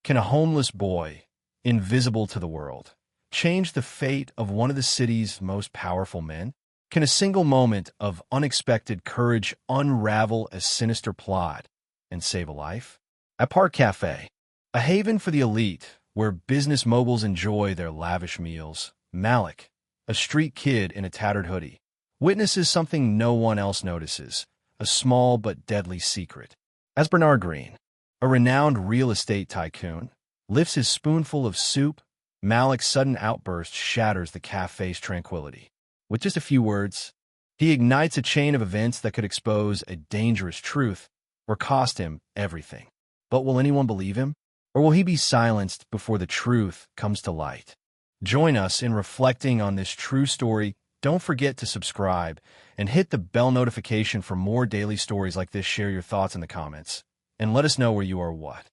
Can a homeless boy, invisible to the world, change the fate of one of the city's most powerful men? Can a single moment of unexpected courage unravel a sinister plot and save a life? At Park Cafe, a haven for the elite where business moguls enjoy their lavish meals, Malik, a street kid in a tattered hoodie, witnesses something no one else notices, a small but deadly secret. As Bernard Green, a renowned real estate tycoon, lifts his spoonful of soup, Malik's sudden outburst shatters the cafe's tranquility. With just a few words, he ignites a chain of events that could expose a dangerous truth or cost him everything. But will anyone believe him? Or will he be silenced before the truth comes to light? Join us in reflecting on this true story. Don't forget to subscribe and hit the bell notification for more daily stories like this. Share your thoughts in the comments and let us know where you are what.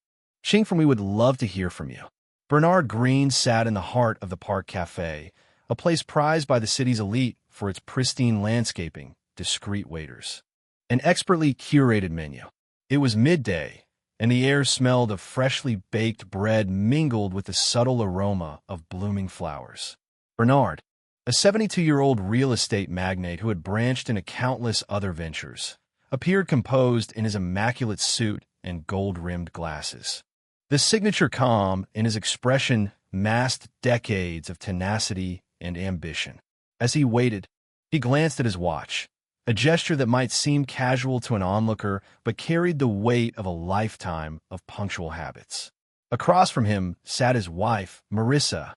We would love to hear from you. Bernard Green sat in the heart of the Park Cafe, a place prized by the city's elite for its pristine landscaping, discreet waiters, an expertly curated menu. It was midday, and the air smelled of freshly baked bread mingled with the subtle aroma of blooming flowers. Bernard, a 72-year-old real estate magnate who had branched into countless other ventures, appeared composed in his immaculate suit and gold-rimmed glasses. The signature calm in his expression masked decades of tenacity and ambition. As he waited, he glanced at his watch, a gesture that might seem casual to an onlooker but carried the weight of a lifetime of punctual habits. Across from him sat his wife, Marissa,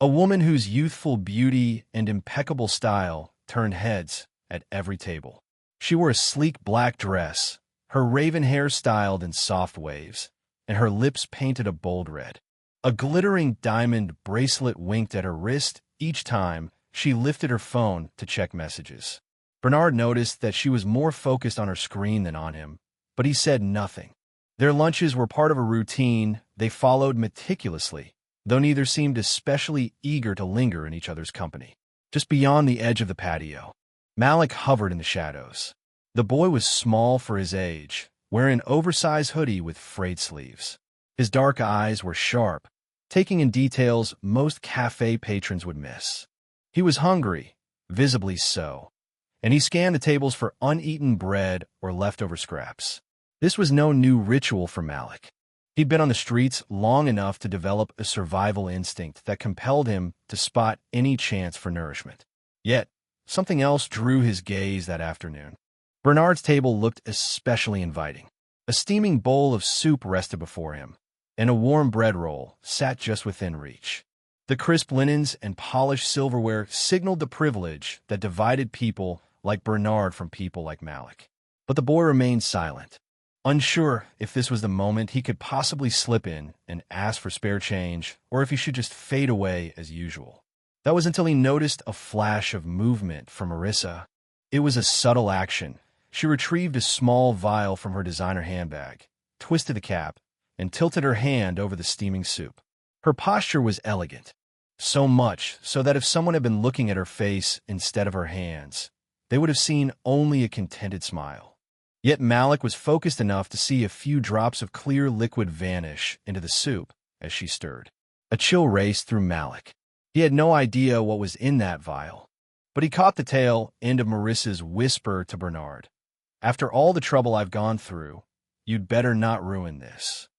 a woman whose youthful beauty and impeccable style turned heads at every table. She wore a sleek black dress, her raven hair styled in soft waves, and her lips painted a bold red. A glittering diamond bracelet winked at her wrist each time she lifted her phone to check messages. Bernard noticed that she was more focused on her screen than on him, but he said nothing. Their lunches were part of a routine they followed meticulously, though neither seemed especially eager to linger in each other's company. Just beyond the edge of the patio, Malik hovered in the shadows. The boy was small for his age, wearing an oversized hoodie with frayed sleeves. His dark eyes were sharp, taking in details most cafe patrons would miss. He was hungry, visibly so, and he scanned the tables for uneaten bread or leftover scraps. This was no new ritual for Malik. He'd been on the streets long enough to develop a survival instinct that compelled him to spot any chance for nourishment. Yet, something else drew his gaze that afternoon. Bernard's table looked especially inviting. A steaming bowl of soup rested before him, and a warm bread roll sat just within reach. The crisp linens and polished silverware signaled the privilege that divided people like Bernard from people like Malik. But the boy remained silent, unsure if this was the moment he could possibly slip in and ask for spare change, or if he should just fade away as usual. That was until he noticed a flash of movement from Marissa. It was a subtle action. She retrieved a small vial from her designer handbag, twisted the cap, and tilted her hand over the steaming soup. Her posture was elegant, so much so that if someone had been looking at her face instead of her hands, they would have seen only a contented smile. Yet Malik was focused enough to see a few drops of clear liquid vanish into the soup as she stirred. A chill raced through Malik. He had no idea what was in that vial, but he caught the tail end of Marissa's whisper to Bernard. "After all the trouble I've gone through, you'd better not ruin this."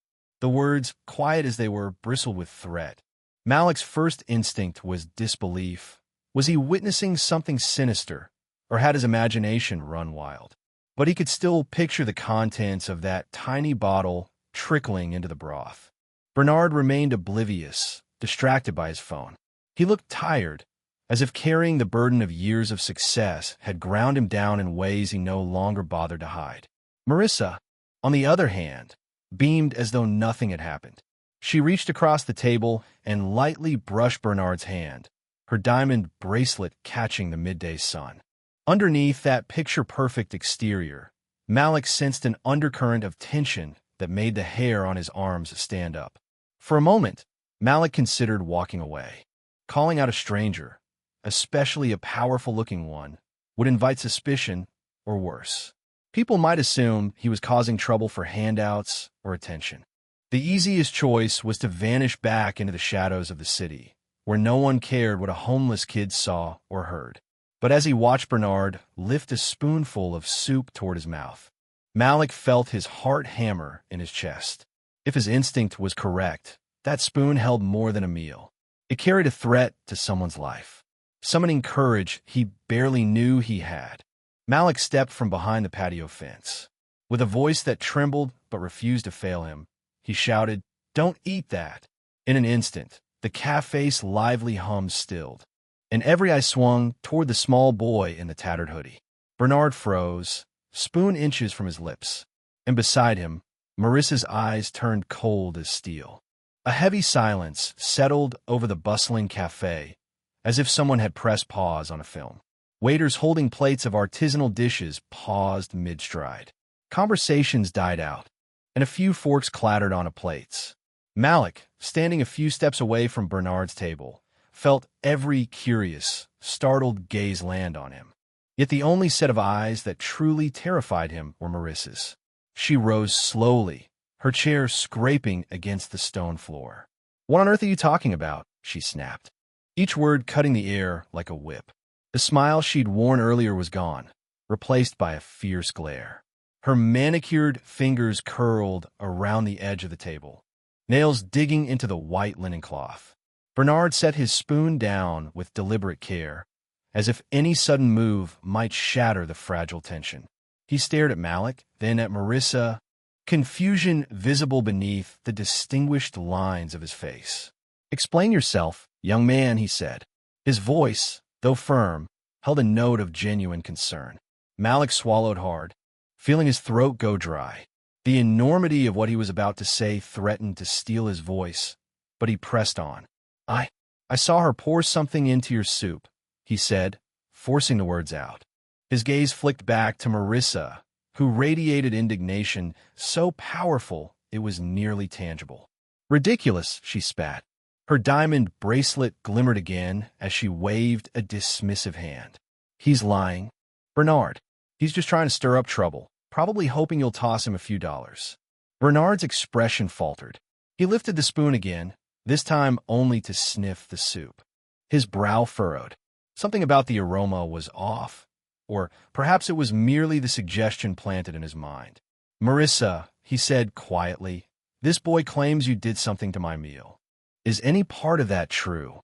The words, quiet as they were, bristled with threat. Malik's first instinct was disbelief. Was he witnessing something sinister, or had his imagination run wild? But he could still picture the contents of that tiny bottle trickling into the broth. Bernard remained oblivious, distracted by his phone. He looked tired, as if carrying the burden of years of success had ground him down in ways he no longer bothered to hide. Marissa, on the other hand, beamed as though nothing had happened. She reached across the table and lightly brushed Bernard's hand, her diamond bracelet catching the midday sun. Underneath that picture-perfect exterior, Malik sensed an undercurrent of tension that made the hair on his arms stand up. For a moment, Malik considered walking away. Calling out a stranger, especially a powerful-looking one, would invite suspicion, or worse. People might assume he was causing trouble for handouts or attention. The easiest choice was to vanish back into the shadows of the city, where no one cared what a homeless kid saw or heard. But as he watched Bernard lift a spoonful of soup toward his mouth, Malik felt his heart hammer in his chest. If his instinct was correct, that spoon held more than a meal. It carried a threat to someone's life, summoning courage he barely knew he had. Malik stepped from behind the patio fence. With a voice that trembled but refused to fail him, he shouted, "Don't eat that!" In an instant, the cafe's lively hum stilled, and every eye swung toward the small boy in the tattered hoodie. Bernard froze, spoon inches from his lips, and beside him, Marissa's eyes turned cold as steel. A heavy silence settled over the bustling cafe, as if someone had pressed pause on a film. Waiters holding plates of artisanal dishes paused mid-stride. Conversations died out, and a few forks clattered onto plates. Malik, standing a few steps away from Bernard's table, felt every curious, startled gaze land on him. Yet the only set of eyes that truly terrified him were Marissa's. She rose slowly, her chair scraping against the stone floor. "What on earth are you talking about?" she snapped, each word cutting the air like a whip. The smile she'd worn earlier was gone, replaced by a fierce glare. Her manicured fingers curled around the edge of the table, nails digging into the white linen cloth. Bernard set his spoon down with deliberate care, as if any sudden move might shatter the fragile tension. He stared at Malik, then at Marissa, confusion visible beneath the distinguished lines of his face. "Explain yourself, young man," he said. His voice, though firm, held a note of genuine concern. Malik swallowed hard, feeling his throat go dry. The enormity of what he was about to say threatened to steal his voice, but he pressed on. I saw her pour something into your soup," he said, forcing the words out. His gaze flicked back to Marissa, who radiated indignation so powerful it was nearly tangible. "Ridiculous," she spat. Her diamond bracelet glimmered again as she waved a dismissive hand. "He's lying. Bernard. He's just trying to stir up trouble, probably hoping you'll toss him a few dollars." Bernard's expression faltered. He lifted the spoon again, this time only to sniff the soup. His brow furrowed. Something about the aroma was off, or perhaps it was merely the suggestion planted in his mind. "Marissa," he said quietly, "this boy claims you did something to my meal. Is any part of that true?"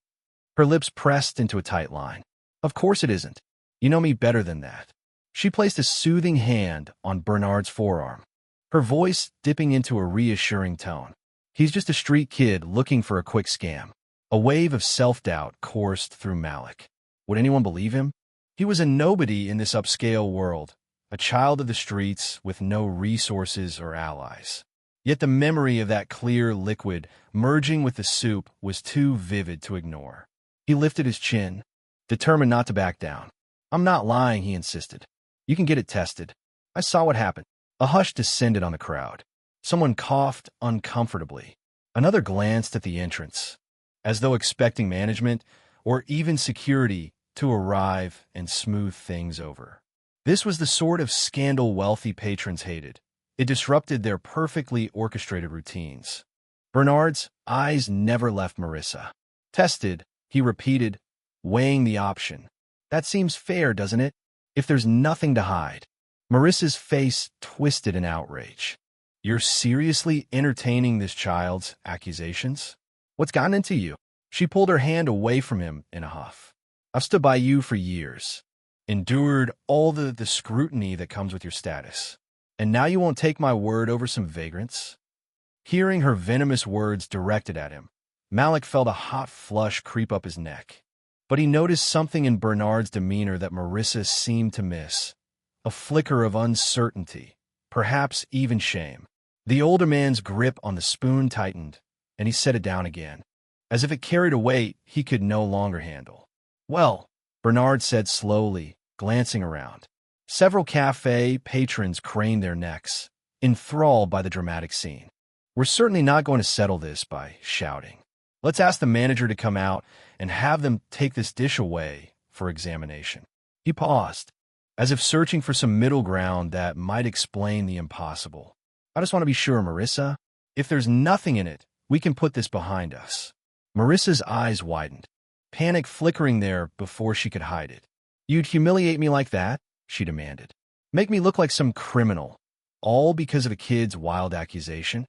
Her lips pressed into a tight line. "Of course it isn't. You know me better than that." She placed a soothing hand on Bernard's forearm, her voice dipping into a reassuring tone. "He's just a street kid looking for a quick scam." A wave of self-doubt coursed through Malik. Would anyone believe him? He was a nobody in this upscale world, a child of the streets with no resources or allies. Yet the memory of that clear liquid merging with the soup was too vivid to ignore. He lifted his chin, determined not to back down. "I'm not lying," he insisted. "You can get it tested. I saw what happened." A hush descended on the crowd. Someone coughed uncomfortably. Another glanced at the entrance, as though expecting management or even security to arrive and smooth things over. This was the sort of scandal wealthy patrons hated. It disrupted their perfectly orchestrated routines. Bernard's eyes never left Marissa. "Tested," he repeated, weighing the option. "That seems fair, doesn't it? If there's nothing to hide." Marissa's face twisted in outrage. "You're seriously entertaining this child's accusations? What's gotten into you?" She pulled her hand away from him in a huff. "I've stood by you for years, endured all the scrutiny that comes with your status. And now you won't take my word over some vagrants?" Hearing her venomous words directed at him, Malik felt a hot flush creep up his neck. But he noticed something in Bernard's demeanor that Marissa seemed to miss, a flicker of uncertainty, perhaps even shame. The older man's grip on the spoon tightened, and he set it down again, as if it carried a weight he could no longer handle. "Well," Bernard said slowly, glancing around. Several cafe patrons craned their necks, enthralled by the dramatic scene. "We're certainly not going to settle this by shouting. Let's ask the manager to come out and have them take this dish away for examination." He paused, as if searching for some middle ground that might explain the impossible. "I just want to be sure, Marissa. If there's nothing in it, we can put this behind us. Marissa's eyes widened, panic flickering there before she could hide it. You'd humiliate me like that? She demanded. Make me look like some criminal, all because of a kid's wild accusation?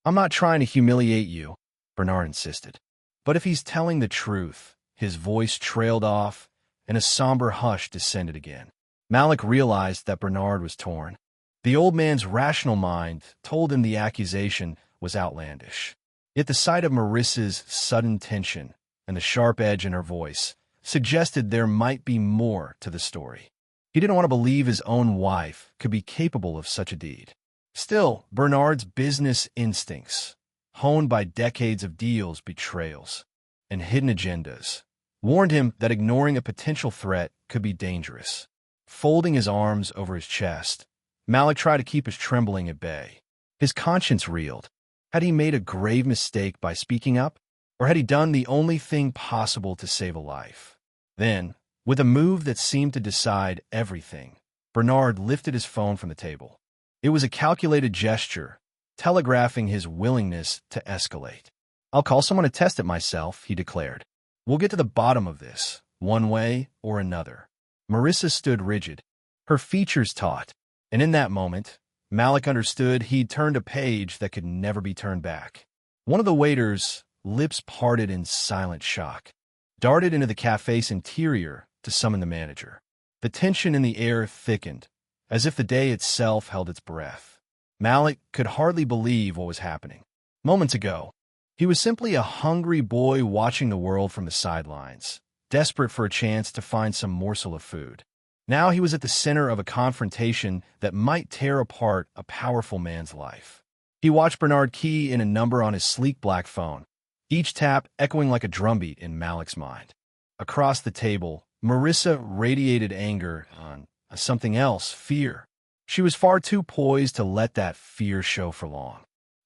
I'm not trying to humiliate you, Bernard insisted. But if he's telling the truth, his voice trailed off, and a somber hush descended again. Malik realized that Bernard was torn. The old man's rational mind told him the accusation was outlandish. Yet the sight of Marissa's sudden tension and the sharp edge in her voice suggested there might be more to the story. He didn't want to believe his own wife could be capable of such a deed. Still, Bernard's business instincts, honed by decades of deals, betrayals, and hidden agendas, warned him that ignoring a potential threat could be dangerous. Folding his arms over his chest, Malik tried to keep his trembling at bay. His conscience reeled. Had he made a grave mistake by speaking up? Or had he done the only thing possible to save a life? Then, with a move that seemed to decide everything, Bernard lifted his phone from the table. It was a calculated gesture, telegraphing his willingness to escalate. I'll call someone to test it myself, he declared. We'll get to the bottom of this, one way or another. Marissa stood rigid, her features taut, and in that moment, Malik understood he'd turned a page that could never be turned back. One of the waiters, lips parted in silent shock, darted into the cafe's interior to summon the manager. The tension in the air thickened, as if the day itself held its breath. Malik could hardly believe what was happening. Moments ago, he was simply a hungry boy watching the world from the sidelines, desperate for a chance to find some morsel of food. Now he was at the center of a confrontation that might tear apart a powerful man's life. He watched Bernard key in a number on his sleek black phone, each tap echoing like a drumbeat in Malik's mind. Across the table, Marissa radiated anger on something else, fear. She was far too poised to let that fear show for long.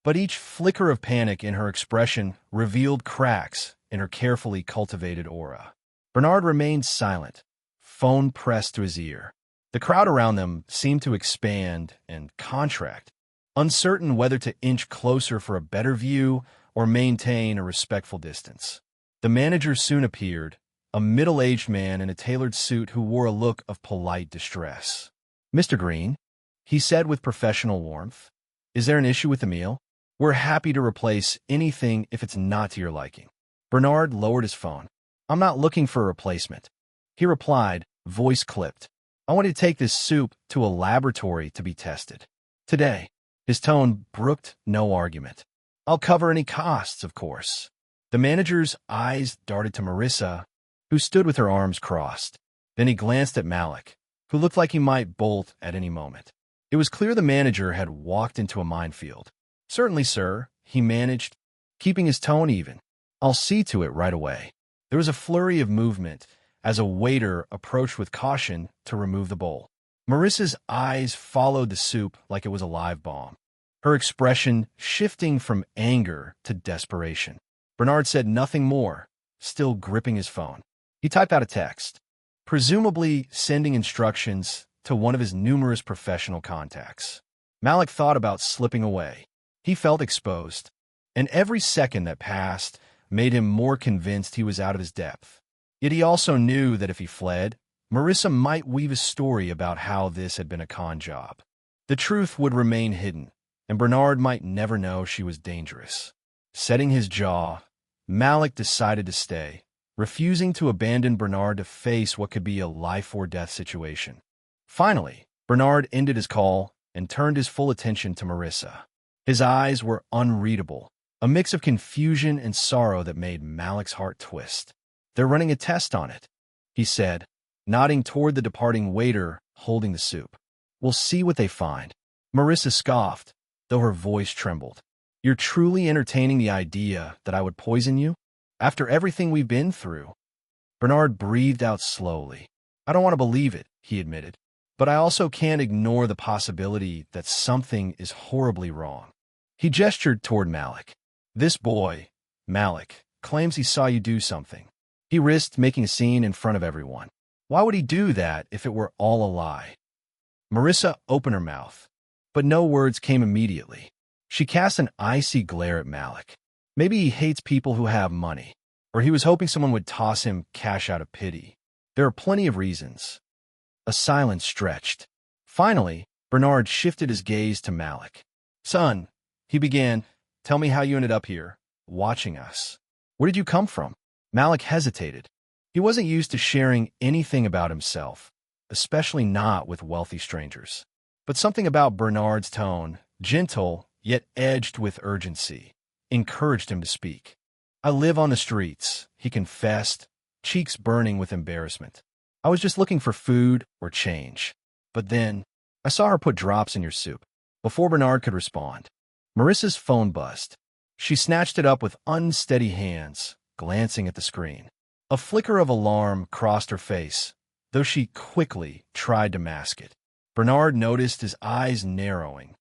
But each flicker of panic in her expression revealed cracks in her carefully cultivated aura. Bernard remained silent, phone pressed to his ear. The crowd around them seemed to expand and contract, uncertain whether to inch closer for a better view or maintain a respectful distance. The manager soon appeared, a middle-aged man in a tailored suit who wore a look of polite distress. Mr. Green, he said with professional warmth, is there an issue with the meal? We're happy to replace anything if it's not to your liking. Bernard lowered his phone. I'm not looking for a replacement. He replied, voice clipped. I want you to take this soup to a laboratory to be tested. Today. His tone brooked no argument. I'll cover any costs, of course. The manager's eyes darted to Marissa, who stood with her arms crossed. Then he glanced at Malik, who looked like he might bolt at any moment. It was clear the manager had walked into a minefield. Certainly, sir, he managed, keeping his tone even. I'll see to it right away. There was a flurry of movement as a waiter approached with caution to remove the bowl. Marissa's eyes followed the soup like it was a live bomb, her expression shifting from anger to desperation. Bernard said nothing more, still gripping his phone. He typed out a text, presumably sending instructions to one of his numerous professional contacts. Malik thought about slipping away. He felt exposed, and every second that passed made him more convinced he was out of his depth. Yet he also knew that if he fled, Marissa might weave a story about how this had been a con job. The truth would remain hidden, and Bernard might never know she was dangerous. Setting his jaw, Malik decided to stay, refusing to abandon Bernard to face what could be a life-or-death situation. Finally, Bernard ended his call and turned his full attention to Marissa. His eyes were unreadable, a mix of confusion and sorrow that made Malik's heart twist. They're running a test on it, he said, nodding toward the departing waiter holding the soup. We'll see what they find. Marissa scoffed, though her voice trembled. You're truly entertaining the idea that I would poison you? After everything we've been through? Bernard breathed out slowly. I don't want to believe it, he admitted, but I also can't ignore the possibility that something is horribly wrong. He gestured toward Malik. This boy, Malik, claims he saw you do something. He risked making a scene in front of everyone. Why would he do that if it were all a lie? Marissa opened her mouth, but no words came immediately. She cast an icy glare at Malik. Maybe he hates people who have money, or he was hoping someone would toss him cash out of pity. There are plenty of reasons. A silence stretched. Finally, Bernard shifted his gaze to Malik. "Son," he began, "tell me how you ended up here, watching us. Where did you come from?" Malik hesitated. He wasn't used to sharing anything about himself, especially not with wealthy strangers. But something about Bernard's tone, gentle yet edged with urgency, encouraged him to speak. "I live on the streets," he confessed, cheeks burning with embarrassment. "I was just looking for food or change. But then, I saw her put drops in your soup." Before Bernard could respond, Marissa's phone buzzed. She snatched it up with unsteady hands, glancing at the screen. A flicker of alarm crossed her face, though she quickly tried to mask it. Bernard noticed his eyes narrowing.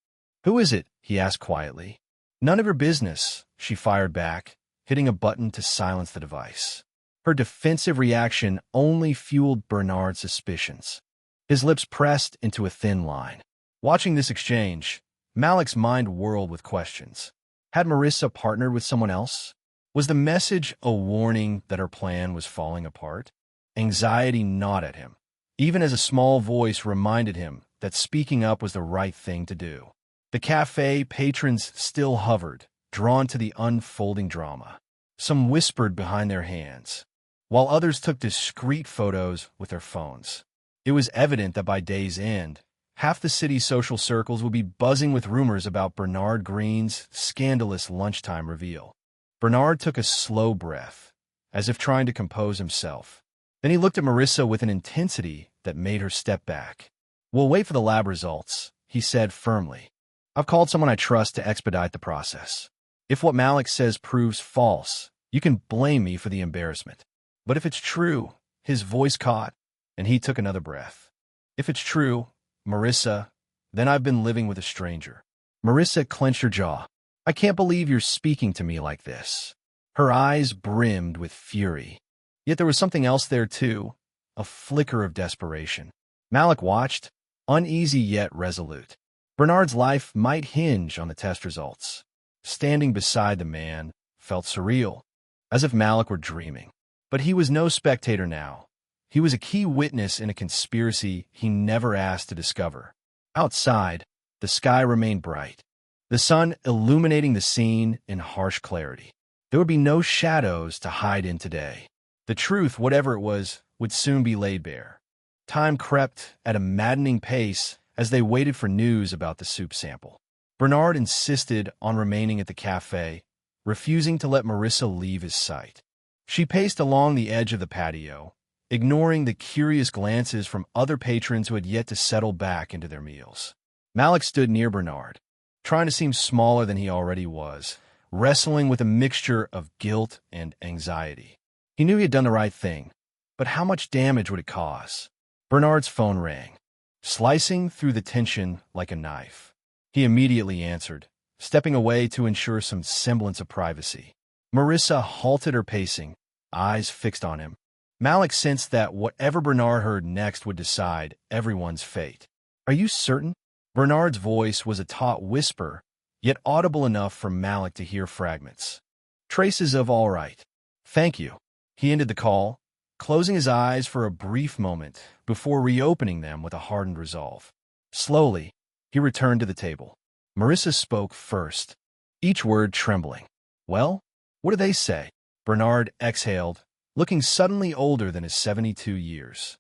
"Who is it?" he asked quietly. "None of your business," she fired back, hitting a button to silence the device. Her defensive reaction only fueled Bernard's suspicions. His lips pressed into a thin line. Watching this exchange, Malik's mind whirled with questions. Had Marissa partnered with someone else? Was the message a warning that her plan was falling apart? Anxiety gnawed at him, even as a small voice reminded him that speaking up was the right thing to do. The cafe patrons still hovered, drawn to the unfolding drama. Some whispered behind their hands, while others took discreet photos with their phones. It was evident that by day's end, half the city's social circles would be buzzing with rumors about Bernard Green's scandalous lunchtime reveal. Bernard took a slow breath, as if trying to compose himself. Then he looked at Marissa with an intensity that made her step back. "We'll wait for the lab results," he said firmly. "I've called someone I trust to expedite the process. If what Malik says proves false, you can blame me for the embarrassment. But if it's true," his voice caught, and he took another breath. "If it's true, Marissa, then I've been living with a stranger." Marissa clenched her jaw. "I can't believe you're speaking to me like this." Her eyes brimmed with fury. Yet there was something else there too, a flicker of desperation. Malik watched, uneasy yet resolute. Bernard's life might hinge on the test results. Standing beside the man felt surreal, as if Malik were dreaming. But he was no spectator now. He was a key witness in a conspiracy he never asked to discover. Outside, the sky remained bright, the sun illuminating the scene in harsh clarity. There would be no shadows to hide in today. The truth, whatever it was, would soon be laid bare. Time crept at a maddening pace as they waited for news about the soup sample. Bernard insisted on remaining at the cafe, refusing to let Marissa leave his sight. She paced along the edge of the patio, ignoring the curious glances from other patrons who had yet to settle back into their meals. Malik stood near Bernard, trying to seem smaller than he already was, wrestling with a mixture of guilt and anxiety. He knew he had done the right thing, but how much damage would it cause? Bernard's phone rang, slicing through the tension like a knife. He immediately answered, stepping away to ensure some semblance of privacy. Marissa halted her pacing, eyes fixed on him. Malik sensed that whatever Bernard heard next would decide everyone's fate. "Are you certain?" Bernard's voice was a taut whisper, yet audible enough for Malik to hear fragments. "Traces of all right. Thank you." He ended the call, closing his eyes for a brief moment before reopening them with a hardened resolve. Slowly, he returned to the table. Marissa spoke first, each word trembling. "Well, what do they say?" Bernard exhaled, looking suddenly older than his 72 years.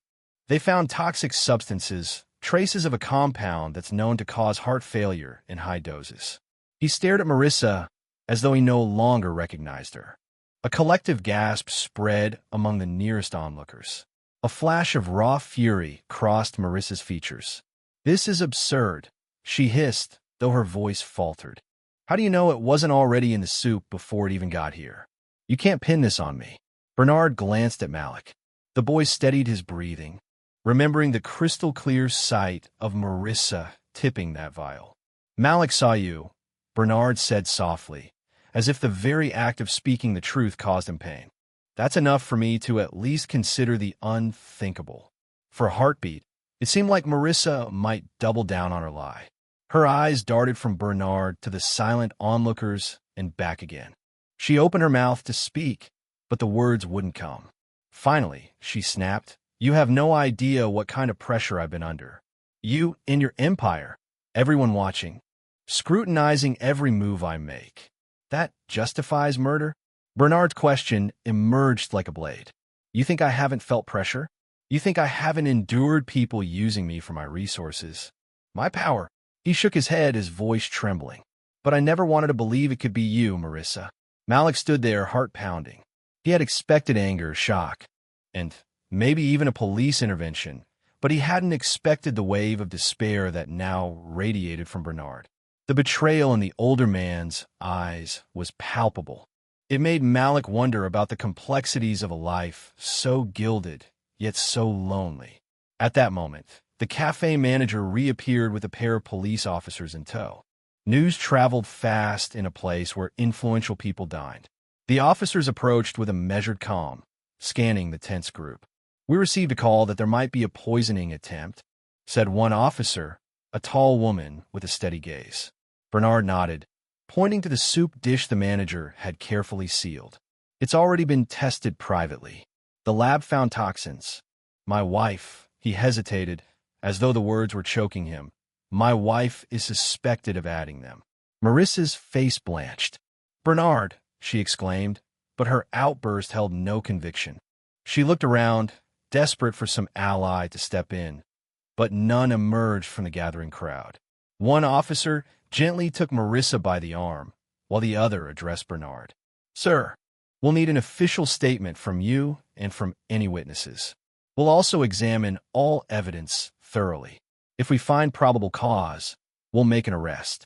"They found toxic substances, traces of a compound that's known to cause heart failure in high doses." He stared at Marissa as though he no longer recognized her. A collective gasp spread among the nearest onlookers. A flash of raw fury crossed Marissa's features. "This is absurd," she hissed, though her voice faltered. "How do you know it wasn't already in the soup before it even got here? You can't pin this on me." Bernard glanced at Malik. The boy steadied his breathing, remembering the crystal-clear sight of Marissa tipping that vial. "Malik saw you," Bernard said softly, as if the very act of speaking the truth caused him pain. "That's enough for me to at least consider the unthinkable." For a heartbeat, it seemed like Marissa might double down on her lie. Her eyes darted from Bernard to the silent onlookers and back again. She opened her mouth to speak, but the words wouldn't come. Finally, she snapped, "You have no idea what kind of pressure I've been under. You, in your empire, everyone watching, scrutinizing every move I make. That justifies murder?" Bernard's question emerged like a blade. "You think I haven't felt pressure? You think I haven't endured people using me for my resources? My power?" He shook his head, his voice trembling. "But I never wanted to believe it could be you, Marissa." Malik stood there, heart pounding. He had expected anger, shock, and maybe even a police intervention, but he hadn't expected the wave of despair that now radiated from Bernard. The betrayal in the older man's eyes was palpable. It made Malik wonder about the complexities of a life so gilded, yet so lonely. At that moment, the cafe manager reappeared with a pair of police officers in tow. News traveled fast in a place where influential people dined. The officers approached with a measured calm, scanning the tense group. "We received a call that there might be a poisoning attempt," said one officer, a tall woman with a steady gaze. Bernard nodded, pointing to the soup dish the manager had carefully sealed. "It's already been tested privately. The lab found toxins. My wife," he hesitated, as though the words were choking him. "My wife is suspected of adding them." Marissa's face blanched. "Bernard!" she exclaimed, but her outburst held no conviction. She looked around, desperate for some ally to step in, but none emerged from the gathering crowd. One officer gently took Marissa by the arm, while the other addressed Bernard. "Sir, we'll need an official statement from you and from any witnesses. We'll also examine all evidence thoroughly. If we find probable cause, we'll make an arrest."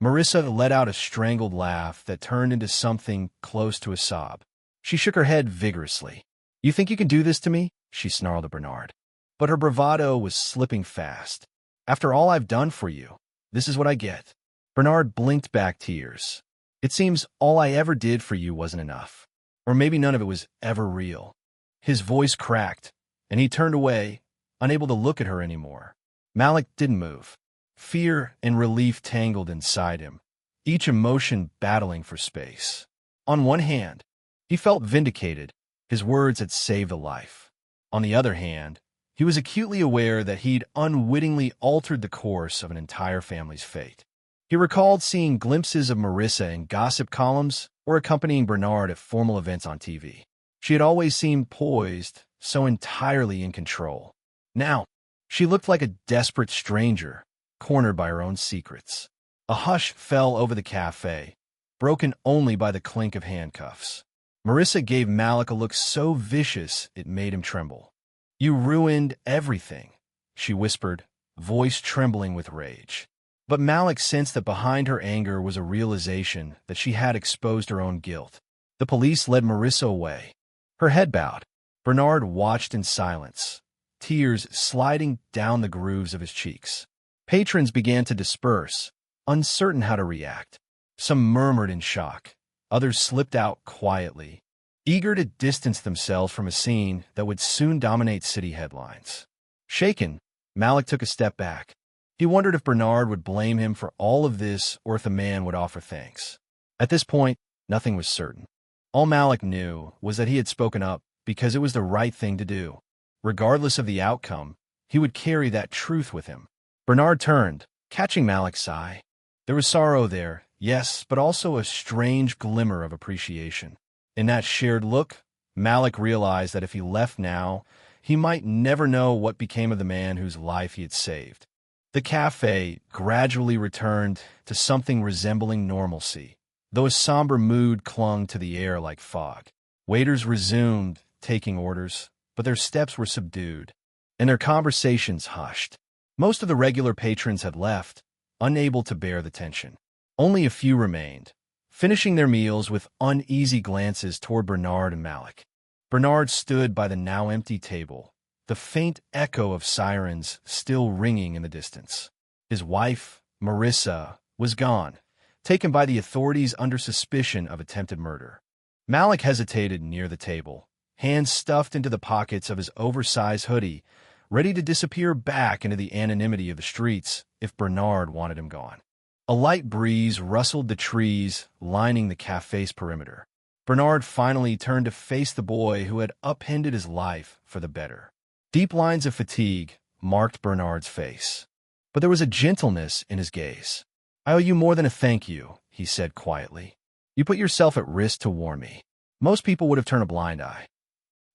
Marissa let out a strangled laugh that turned into something close to a sob. She shook her head vigorously. "You think you can do this to me?" she snarled at Bernard. But her bravado was slipping fast. "After all I've done for you, this is what I get." Bernard blinked back tears. "It seems all I ever did for you wasn't enough. Or maybe none of it was ever real." His voice cracked, and he turned away, unable to look at her anymore. Malik didn't move. Fear and relief tangled inside him, each emotion battling for space. On one hand, he felt vindicated. His words had saved a life. On the other hand, he was acutely aware that he'd unwittingly altered the course of an entire family's fate. He recalled seeing glimpses of Marissa in gossip columns or accompanying Bernard at formal events on TV. She had always seemed poised, so entirely in control. Now, she looked like a desperate stranger, cornered by her own secrets. A hush fell over the cafe, broken only by the clink of handcuffs. Marissa gave Malik a look so vicious it made him tremble. "You ruined everything," she whispered, voice trembling with rage. But Malik sensed that behind her anger was a realization that she had exposed her own guilt. The police led Marissa away. Her head bowed. Bernard watched in silence, tears sliding down the grooves of his cheeks. Patrons began to disperse, uncertain how to react. Some murmured in shock. Others slipped out quietly, eager to distance themselves from a scene that would soon dominate city headlines. Shaken, Malik took a step back. He wondered if Bernard would blame him for all of this or if the man would offer thanks. At this point, nothing was certain. All Malik knew was that he had spoken up because it was the right thing to do. Regardless of the outcome, he would carry that truth with him. Bernard turned, catching Malik's eye. There was sorrow there, yes, but also a strange glimmer of appreciation. In that shared look, Malik realized that if he left now, he might never know what became of the man whose life he had saved. The cafe gradually returned to something resembling normalcy, though a somber mood clung to the air like fog. Waiters resumed taking orders, but their steps were subdued, and their conversations hushed. Most of the regular patrons had left, unable to bear the tension. Only a few remained, finishing their meals with uneasy glances toward Bernard and Malik. Bernard stood by the now empty table, the faint echo of sirens still ringing in the distance. His wife, Marissa, was gone, taken by the authorities under suspicion of attempted murder. Malik hesitated near the table, hands stuffed into the pockets of his oversized hoodie, ready to disappear back into the anonymity of the streets if Bernard wanted him gone. A light breeze rustled the trees lining the cafe's perimeter. Bernard finally turned to face the boy who had upended his life for the better. Deep lines of fatigue marked Bernard's face, but there was a gentleness in his gaze. "I owe you more than a thank you," he said quietly. "You put yourself at risk to warn me. Most people would have turned a blind eye."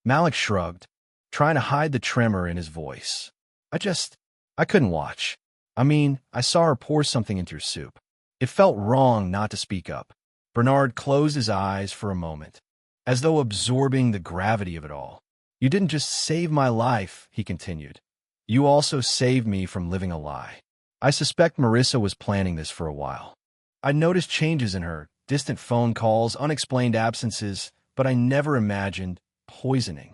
Malik shrugged, trying to hide the tremor in his voice. I couldn't watch. I saw her pour something into your soup. It felt wrong not to speak up." Bernard closed his eyes for a moment, as though absorbing the gravity of it all. "You didn't just save my life," he continued. "You also saved me from living a lie. I suspect Marissa was planning this for a while. I noticed changes in her, distant phone calls, unexplained absences, but I never imagined poisoning."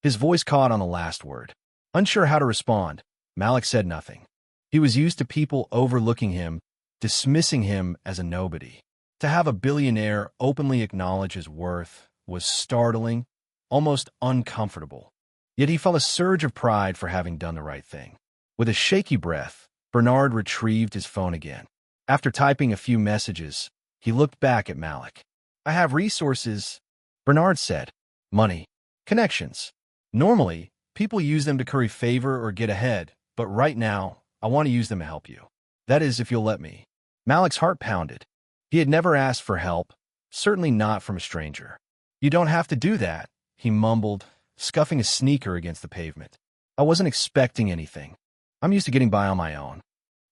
His voice caught on the last word. Unsure how to respond, Malik said nothing. He was used to people overlooking him, dismissing him as a nobody. To have a billionaire openly acknowledge his worth was startling, almost uncomfortable. Yet he felt a surge of pride for having done the right thing. With a shaky breath, Bernard retrieved his phone again. After typing a few messages, he looked back at Malik. "I have resources," Bernard said. "Money. Connections. Normally, people use them to curry favor or get ahead, but right now, I want to use them to help you. That is, if you'll let me." Malik's heart pounded. He had never asked for help, certainly not from a stranger. "You don't have to do that," he mumbled, scuffing a sneaker against the pavement. "I wasn't expecting anything. I'm used to getting by on my own."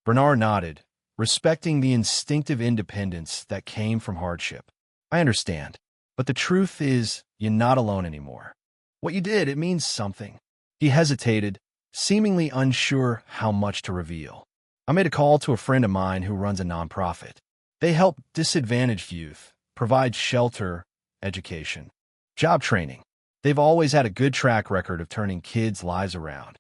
Bernard nodded, respecting the instinctive independence that came from hardship. "I understand, but the truth is, you're not alone anymore. What you did, it means something." He hesitated, seemingly unsure how much to reveal. "I made a call to a friend of mine who runs a nonprofit. They help disadvantaged youth, provide shelter, education, job training. They've always had a good track record of turning kids' lives around."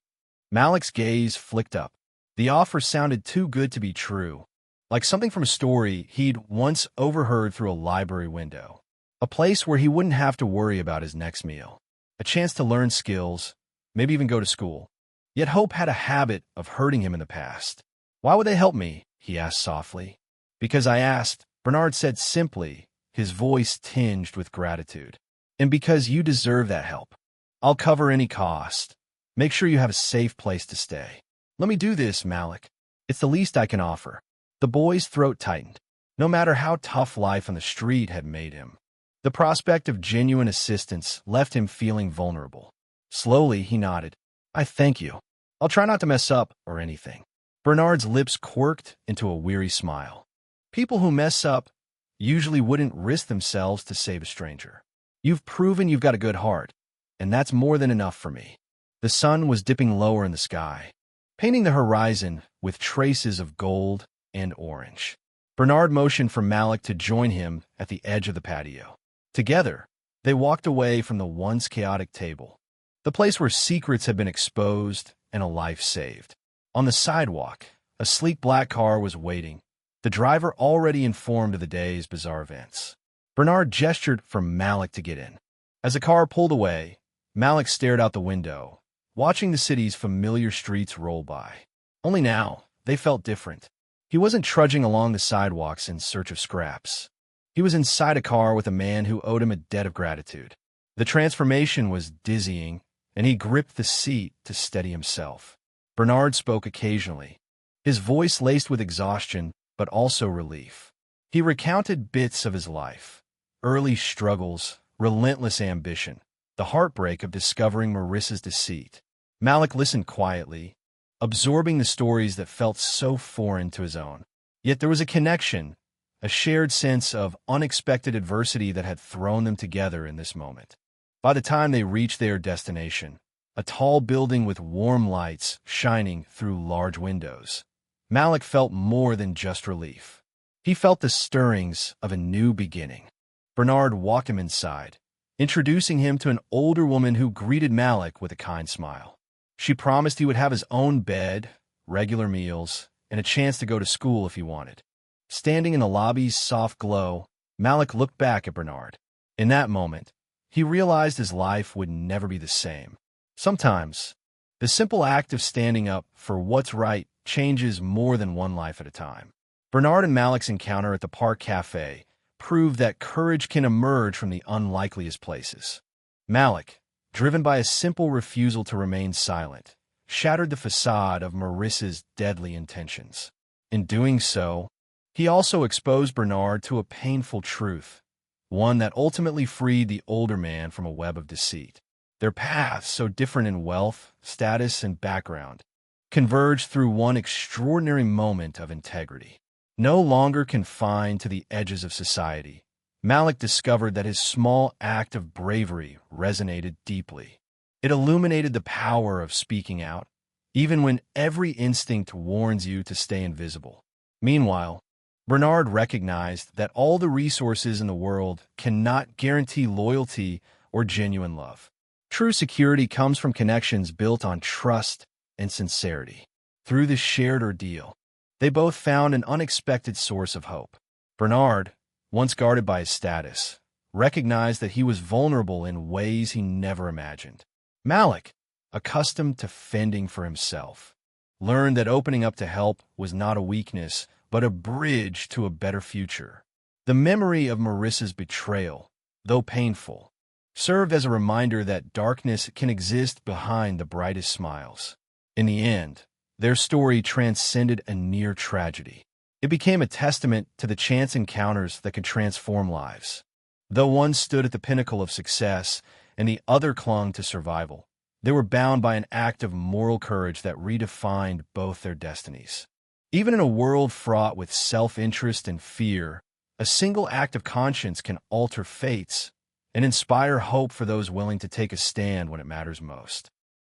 Malik's gaze flicked up. The offer sounded too good to be true, like something from a story he'd once overheard through a library window. A place where he wouldn't have to worry about his next meal. A chance to learn skills, maybe even go to school. Yet hope had a habit of hurting him in the past. "Why would they help me?" he asked softly. "Because I asked," Bernard said simply, his voice tinged with gratitude. "And because you deserve that help. I'll cover any cost. Make sure you have a safe place to stay." "Let me do this, Malik. It's the least I can offer." The boy's throat tightened. No matter how tough life on the street had made him, the prospect of genuine assistance left him feeling vulnerable. Slowly, he nodded. "I thank you. I'll try not to mess up or anything." Bernard's lips quirked into a weary smile. People who mess up usually wouldn't risk themselves to save a stranger. "You've proven you've got a good heart, and that's more than enough for me." The sun was dipping lower in the sky, painting the horizon with traces of gold and orange. Bernard motioned for Malik to join him at the edge of the patio. Together, they walked away from the once chaotic table, the place where secrets had been exposed and a life saved. On the sidewalk, a sleek black car was waiting, the driver already informed of the day's bizarre events. Bernard gestured for Malik to get in. As the car pulled away, Malik stared out the window, watching the city's familiar streets roll by. Only now, they felt different. He wasn't trudging along the sidewalks in search of scraps. He was inside a car with a man who owed him a debt of gratitude. The transformation was dizzying, and he gripped the seat to steady himself. Bernard spoke occasionally, his voice laced with exhaustion, but also relief. He recounted bits of his life, early struggles, relentless ambition, the heartbreak of discovering Marissa's deceit. Malik listened quietly, absorbing the stories that felt so foreign to his own. Yet there was a connection, a shared sense of unexpected adversity that had thrown them together in this moment. By the time they reached their destination, a tall building with warm lights shining through large windows, Malik felt more than just relief. He felt the stirrings of a new beginning. Bernard walked him inside, introducing him to an older woman who greeted Malik with a kind smile. She promised he would have his own bed, regular meals, and a chance to go to school if he wanted. Standing in the lobby's soft glow, Malik looked back at Bernard. In that moment, he realized his life would never be the same. Sometimes, The simple act of standing up for what's right changes more than one life at a time. Bernard and Malik's encounter at the Park Cafe proved that courage can emerge from the unlikeliest places. Malik, driven by a simple refusal to remain silent, shattered the facade of Marissa's deadly intentions. In doing so, he also exposed Bernard to a painful truth, one that ultimately freed the older man from a web of deceit. Their paths, so different in wealth, status, and background, converged through one extraordinary moment of integrity. No longer confined to the edges of society, Malik discovered that his small act of bravery resonated deeply. It illuminated the power of speaking out, even when every instinct warns you to stay invisible. Meanwhile, Bernard recognized that all the resources in the world cannot guarantee loyalty or genuine love. True security comes from connections built on trust and sincerity. Through this shared ordeal, they both found an unexpected source of hope. Bernard, once guarded by his status, recognized that he was vulnerable in ways he never imagined. Malik, accustomed to fending for himself, learned that opening up to help was not a weakness, but a bridge to a better future. The memory of Marissa's betrayal, though painful, served as a reminder that darkness can exist behind the brightest smiles. In the end, their story transcended a near tragedy. It became a testament to the chance encounters that could transform lives. Though one stood at the pinnacle of success and the other clung to survival, they were bound by an act of moral courage that redefined both their destinies. Even in a world fraught with self-interest and fear, a single act of conscience can alter fates and inspire hope for those willing to take a stand when it matters most.